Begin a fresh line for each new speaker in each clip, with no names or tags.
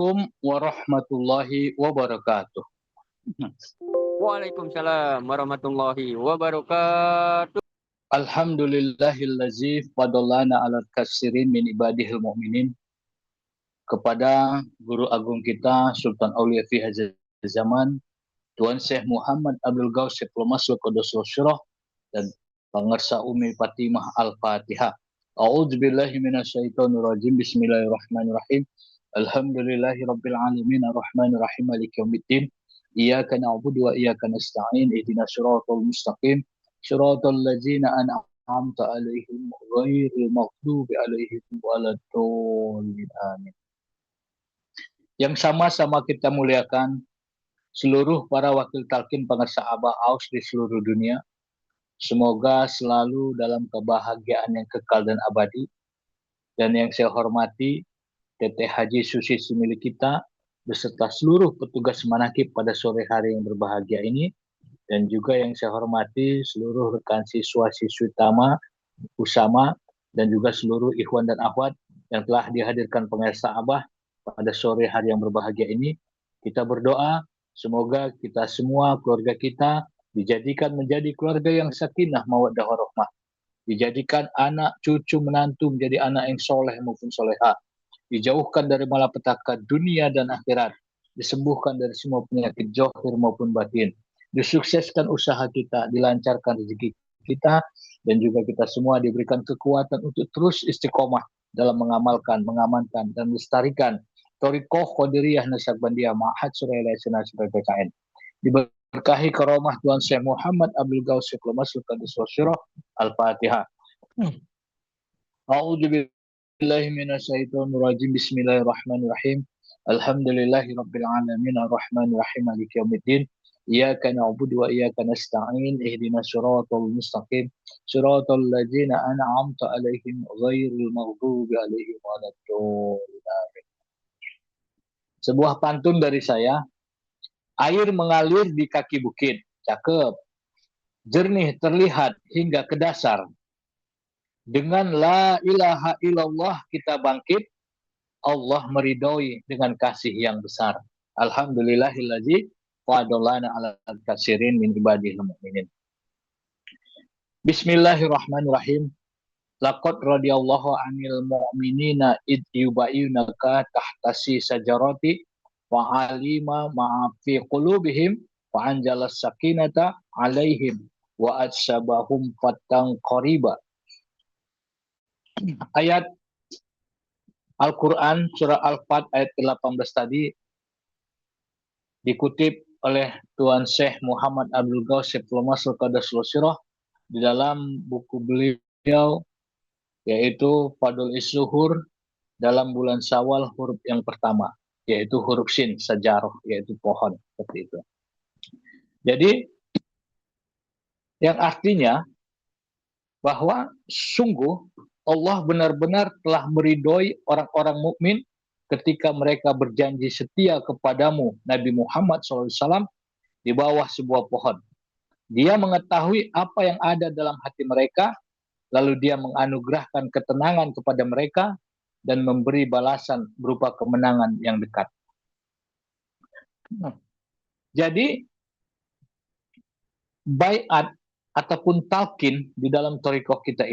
Assalamualaikum warahmatullahi wabarakatuh.
Waalaikumsalam warahmatullahi wabarakatuh.
Alhamdulillahillazi fadallana ala katsirin min ibadihil mu'minin. Kepada guru agung kita Sultan Aulia fi hadzal zaman, Tuan Syekh Muhammad Abdul Ghaus Syekh Qadusul Syurah dan Pangarsa Umi Fatimah Al-Fatihah. A'udzubillahi minasyaitonir rajim. Bismillahirrahmanirrahim. Alhamdulillahi rabbil alamin arrahmanir rahim maliki yaumiddin. Iyyaka na'budu wa iyyaka nasta'in. Ihdinas siratal mustaqim. Siratal ladzina an'amta 'alaihim ghairil maghdubi 'alaihim waladdallin. Amin. Yang sama-sama kita muliakan seluruh para wakil talqin pengarsa Abah Aus di seluruh dunia. Semoga selalu dalam kebahagiaan yang kekal dan abadi. Dan yang saya hormati Teteh Haji Susi milik kita beserta seluruh petugas manakib pada sore hari yang berbahagia ini. Dan juga yang saya hormati seluruh rekan siswa-siswi Usama dan juga seluruh ikhwan dan akhwat yang telah dihadirkan pengarsa Abah pada sore hari yang berbahagia ini. Kita berdoa semoga kita semua, keluarga kita, dijadikan menjadi keluarga yang sakinah mawaddah warahmah. Dijadikan anak, cucu, menantu menjadi anak yang soleh maupun soleha. Dijauhkan dari malapetaka dunia dan akhirat. Disembuhkan dari semua penyakit zahir maupun batin. Disukseskan usaha kita, dilancarkan rezeki kita, dan juga kita semua diberikan kekuatan untuk terus istiqomah dalam mengamalkan, mengamankan, dan melestarikan Thariqah Qadiriyah Naksabandiyah Ma'had Suraya Laisana sebagai PKN. Diberkahi karomah Tuan Syekh Muhammad Abdul Ghaus Syekh Qadusul Syurah. Al-Fatihah. A'udzubillahi minasyaitonir rajim. Bismillahirrahmanirrahim. Alhamdulillahi rabbil alamin arrahmanir rahim maliki yaumiddin. Iyyaka na'budu wa iyyaka nasta'in. Ihdinas siratal mustaqim. Siratal ladzina an'amta 'alaihim ghairil maghdubi 'alaihim waladdallin. Sebuah pantun dari saya. Air mengalir di kaki bukit. Cakep. Jernih terlihat hingga ke dasar. Dengan la ilaha illallah kita bangkit. Allah meridhoi dengan kasih yang besar. Alhamdulillahillazi fadallana ala katsirin min ibadihil mu'minin. Bismillahirrahmanirrahim. Laqad radiyallahu 'anil mu'minina id yubayyunaka tahtasi sajarati wa alima ma fi qulubihim wa anjalas sakinata 'alaihim wa atsabahum fatan qariba. Ayat Al-Quran surah Al-Fat ayat ke-18 tadi dikutip oleh Tuan Syekh Muhammad Abdul Ghaus Syekh Qadusul Syurah di dalam buku beliau yaitu Fadul Is-Zuhur dalam bulan Syawal huruf yang pertama yaitu huruf Shin, sajarah yaitu pohon, seperti itu. Jadi yang artinya bahwa sungguh Allah benar-benar telah meridhoi orang-orang mukmin ketika mereka berjanji setia kepadamu Nabi Muhammad SAW di bawah sebuah pohon. Dia mengetahui apa yang ada dalam hati mereka, lalu dia menganugerahkan ketenangan kepada mereka dan memberi balasan berupa kemenangan yang dekat. Jadi baiat ataupun talqin di dalam thariqah kita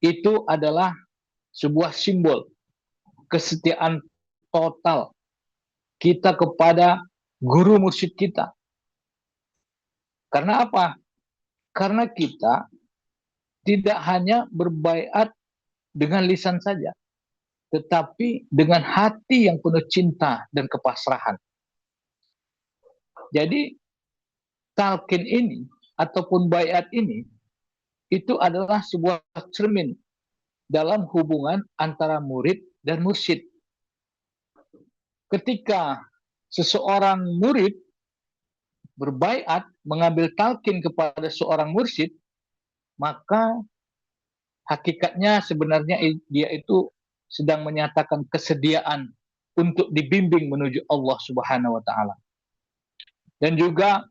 itu adalah sebuah simbol kesetiaan total kita kepada guru mursyid kita. Karena apa? Karena kita tidak hanya berbaiat dengan lisan saja, tetapi dengan hati yang penuh cinta dan kepasrahan. Jadi talqin ini ataupun baiat ini itu adalah sebuah cermin dalam hubungan antara murid dan mursyid. Ketika seseorang murid berbaiat mengambil talqin kepada seorang mursyid, maka hakikatnya sebenarnya dia itu sedang menyatakan kesediaan untuk dibimbing menuju Allah Subhanahu wa taala. Dan juga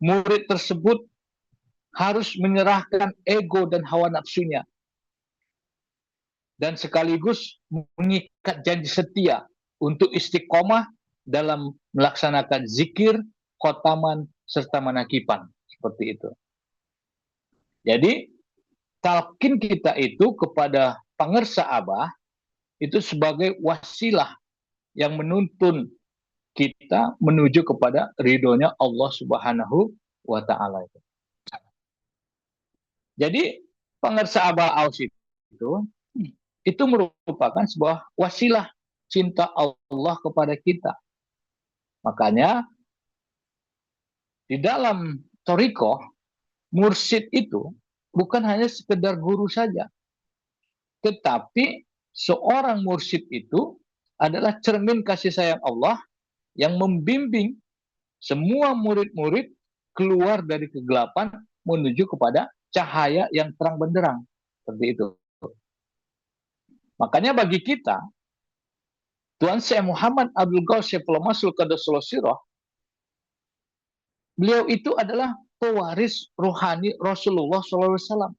murid tersebut harus menyerahkan ego dan hawa nafsunya dan sekaligus mengikat janji setia untuk istiqomah dalam melaksanakan zikir, khotaman, serta manakipan. Seperti itu. Jadi, talqin kita itu kepada pangersa Abah itu sebagai wasilah yang menuntun kita menuju kepada ridhonya Allah Subhanahu wa Ta'ala. Jadi, pangersa Abah Aus itu merupakan sebuah wasilah cinta Allah kepada kita. Makanya, di dalam thariqah, mursyid itu bukan hanya sekedar guru saja, tetapi seorang mursyid itu adalah cermin kasih sayang Allah yang membimbing semua murid-murid keluar dari kegelapan menuju kepada cahaya yang terang benderang. Seperti itu. Makanya bagi kita, Tuan Syekh Muhammad Abdul Ghaus Syekhlamasul Qaddasallahu Sirrah, beliau itu adalah pewaris rohani Rasulullah SAW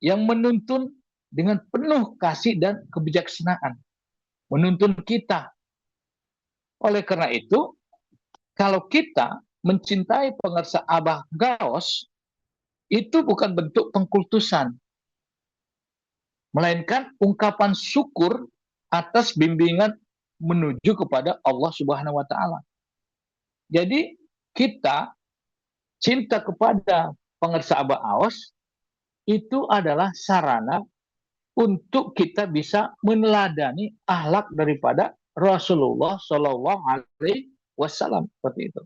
yang menuntun dengan penuh kasih dan kebijaksanaan, menuntun kita. Oleh karena itu, kalau kita mencintai pangersa Abah Ghaus, itu bukan bentuk pengkultusan, melainkan ungkapan syukur atas bimbingan menuju kepada Allah Subhanahu wa Ta'ala. Jadi kita cinta kepada pangersa Abah Aus itu adalah sarana untuk kita bisa meneladani akhlak daripada Rasulullah Shallallahu Alaihi Wasallam, seperti itu.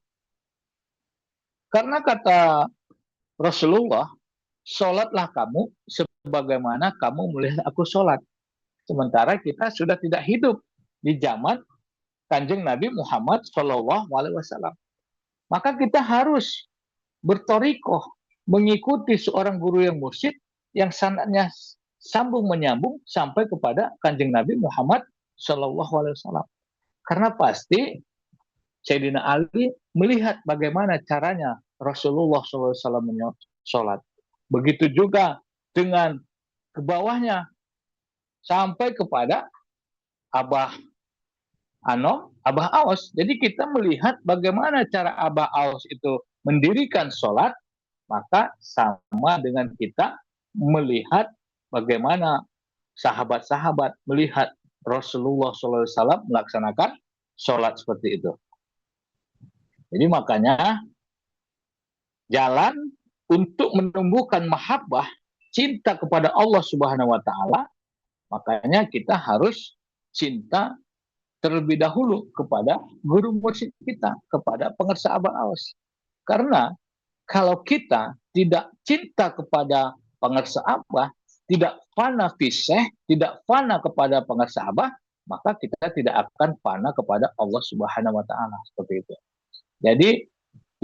Karena kata Rasulullah, sholatlah kamu sebagaimana kamu melihat aku sholat. Sementara kita sudah tidak hidup di zaman Kanjeng Nabi Muhammad Shallallahu Alaihi Wasallam. Maka kita harus bertorikoh, mengikuti seorang guru yang mursyid yang sanadnya sambung menyambung sampai kepada Kanjeng Nabi Muhammad Shallallahu Alaihi Wasallam. Karena pasti Sayyidina Ali melihat bagaimana caranya Rasulullah SAW sholat. Begitu juga dengan ke bawahnya sampai kepada Abah Anom, Abah Aus. Jadi kita melihat bagaimana cara Abah Aus itu mendirikan sholat, maka sama dengan kita melihat bagaimana sahabat-sahabat melihat Rasulullah SAW melaksanakan sholat seperti itu. Jadi makanya jalan untuk menumbuhkan mahabbah, cinta kepada Allah Subhanahu wa Ta'ala, makanya kita harus cinta terlebih dahulu kepada guru mursyid kita, kepada pangersa Abah Aus. Karena kalau kita tidak cinta kepada pangersa Abah, tidak fana fiseh, tidak fana kepada pangersa Abah, maka kita tidak akan fana kepada Allah Subhanahu wa Ta'ala. Seperti itu. Jadi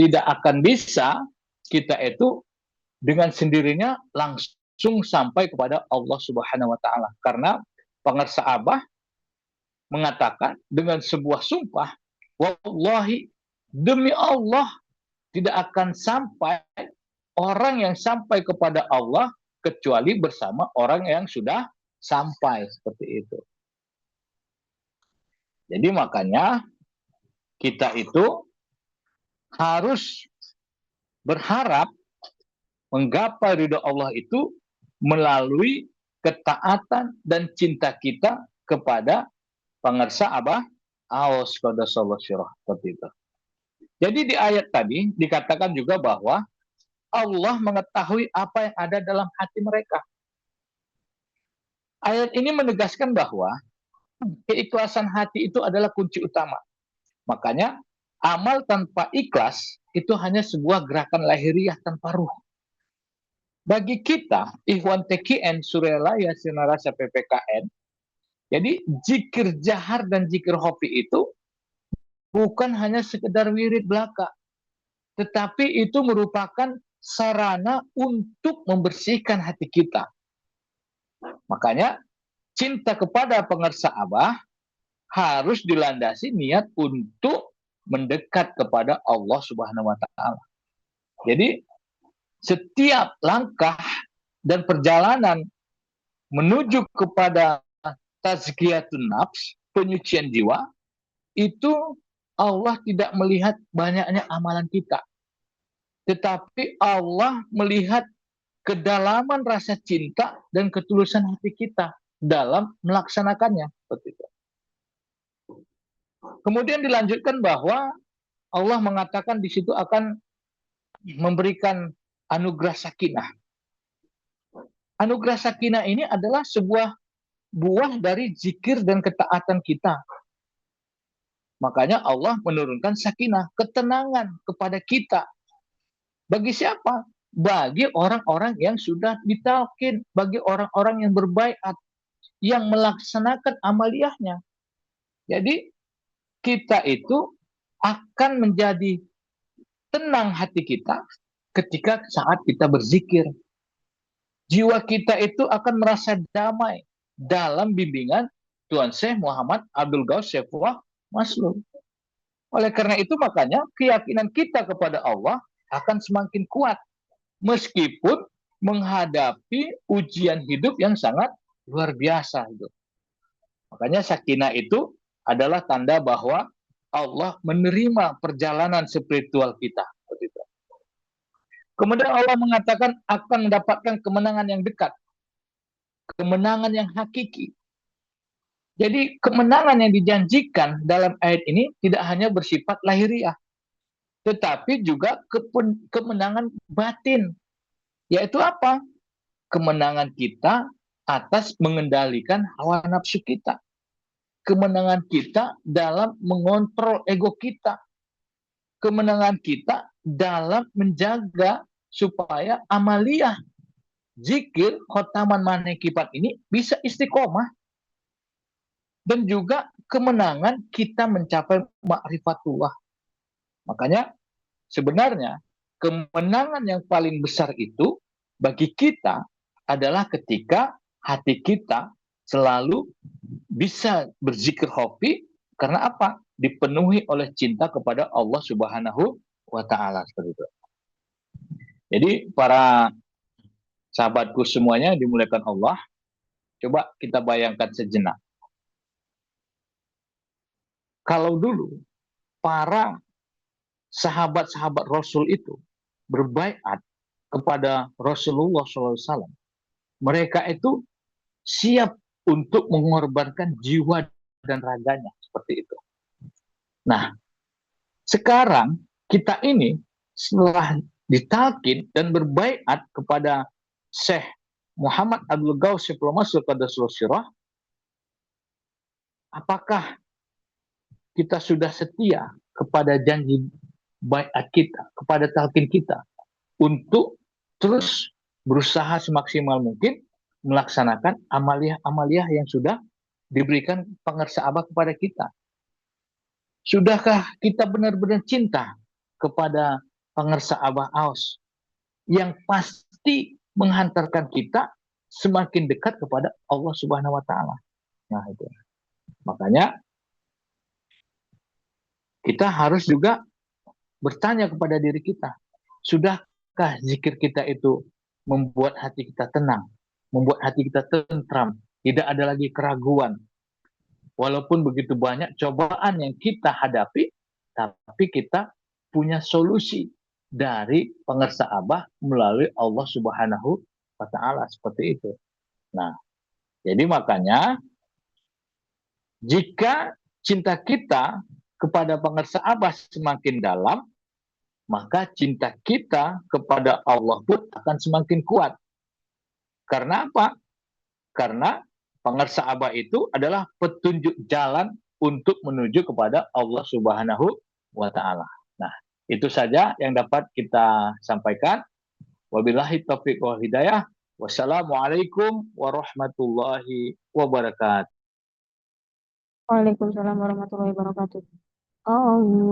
tidak akan bisa kita itu dengan sendirinya langsung sampai kepada Allah Subhanahu wa Ta'ala. Karena pangersa Abah mengatakan dengan sebuah sumpah, wallahi, demi Allah, tidak akan sampai orang yang sampai kepada Allah kecuali bersama orang yang sudah sampai, seperti itu. Jadi makanya kita itu harus berharap menggapai ridho Allah itu melalui ketaatan dan cinta kita kepada pangersa Abah Aus Qaddasallahu Sirrah, seperti itu. Jadi di ayat tadi dikatakan juga bahwa Allah mengetahui apa yang ada dalam hati mereka. Ayat ini menegaskan bahwa keikhlasan hati itu adalah kunci utama. Makanya amal tanpa ikhlas itu hanya sebuah gerakan lahiriah tanpa ruh. Bagi kita, Ikhwan TKN Suryalaya Sinarasa PPKN, jadi zikir jahar dan zikir hofi itu bukan hanya sekedar wirid belaka, tetapi itu merupakan sarana untuk membersihkan hati kita. Makanya cinta kepada pangersa Abah harus dilandasi niat untuk mendekat kepada Allah Subhanahu wa Ta'ala. Jadi setiap langkah dan perjalanan menuju kepada tazkiyatun nafs, penyucian jiwa, itu Allah tidak melihat banyaknya amalan kita, tetapi Allah melihat kedalaman rasa cinta dan ketulusan hati kita dalam melaksanakannya. Seperti itu. Kemudian dilanjutkan bahwa Allah mengatakan di situ akan memberikan anugerah sakinah. Anugerah sakinah ini adalah sebuah buah dari zikir dan ketaatan kita. Makanya Allah menurunkan sakinah, ketenangan kepada kita. Bagi siapa? Bagi orang-orang yang sudah ditalkin, bagi orang-orang yang berbaiat, yang melaksanakan amaliyahnya. Jadi kita itu akan menjadi tenang hati kita ketika saat kita berzikir. Jiwa kita itu akan merasa damai dalam bimbingan Tuan Syekh Muhammad Abdul Ghaus Saifullah Maslum. Oleh karena itu makanya keyakinan kita kepada Allah akan semakin kuat meskipun menghadapi ujian hidup yang sangat luar biasa itu. Makanya sakinah itu adalah tanda bahwa Allah menerima perjalanan spiritual kita. Kemudian Allah mengatakan akan mendapatkan kemenangan yang dekat, kemenangan yang hakiki. Jadi kemenangan yang dijanjikan dalam ayat ini tidak hanya bersifat lahiriah, tetapi juga kemenangan batin. Yaitu apa? Kemenangan kita atas mengendalikan hawa nafsu kita. Kemenangan kita dalam mengontrol ego kita. Kemenangan kita dalam menjaga supaya amaliyah zikir khotaman manekibat ini bisa istiqomah, dan juga kemenangan kita mencapai ma'rifatullah. Makanya sebenarnya kemenangan yang paling besar itu bagi kita adalah ketika hati kita selalu bisa berzikir hobi. Karena apa? Dipenuhi oleh cinta kepada Allah Subhanahu wa Ta'ala. Seperti itu. Jadi para sahabatku semuanya dimuliakan Allah, coba kita bayangkan sejenak. Kalau dulu para sahabat-sahabat Rasul itu berbaiat kepada Rasulullah SAW, mereka itu siap untuk mengorbankan jiwa dan raganya, seperti itu. Nah, sekarang kita ini setelah ditalkin dan berbaiat kepada Syekh Muhammad Abdul Ghaus Saifullah Maslum Qaddasallahu sirrah, apakah kita sudah setia kepada janji baiat kita, kepada talqin kita, untuk terus berusaha semaksimal mungkin melaksanakan amaliyah-amaliyah yang sudah diberikan pengersa Abah kepada kita? Sudahkah kita benar-benar cinta kepada pengersa Abah Aus yang pasti menghantarkan kita semakin dekat kepada Allah Subhanahu wa Ta'ala? Nah, itu. Makanya kita harus juga bertanya kepada diri kita, sudahkah zikir kita itu membuat hati kita tenang, membuat hati kita tentram, tidak ada lagi keraguan. Walaupun begitu banyak cobaan yang kita hadapi, tapi kita punya solusi dari pengersa Abah melalui Allah Subhanahu wa Ta'ala, seperti itu. Nah, jadi makanya jika cinta kita kepada pengersa Abah semakin dalam, maka cinta kita kepada Allah pun akan semakin kuat. Karena apa? Karena pengersa Abah itu adalah petunjuk jalan untuk menuju kepada Allah Subhanahu wa Ta'ala. Nah, itu saja yang dapat kita sampaikan. Wabillahi taufiq wal hidayah. Wassalamualaikum warahmatullahi wabarakatuh.
Waalaikumsalam warahmatullahi wabarakatuh. Oh.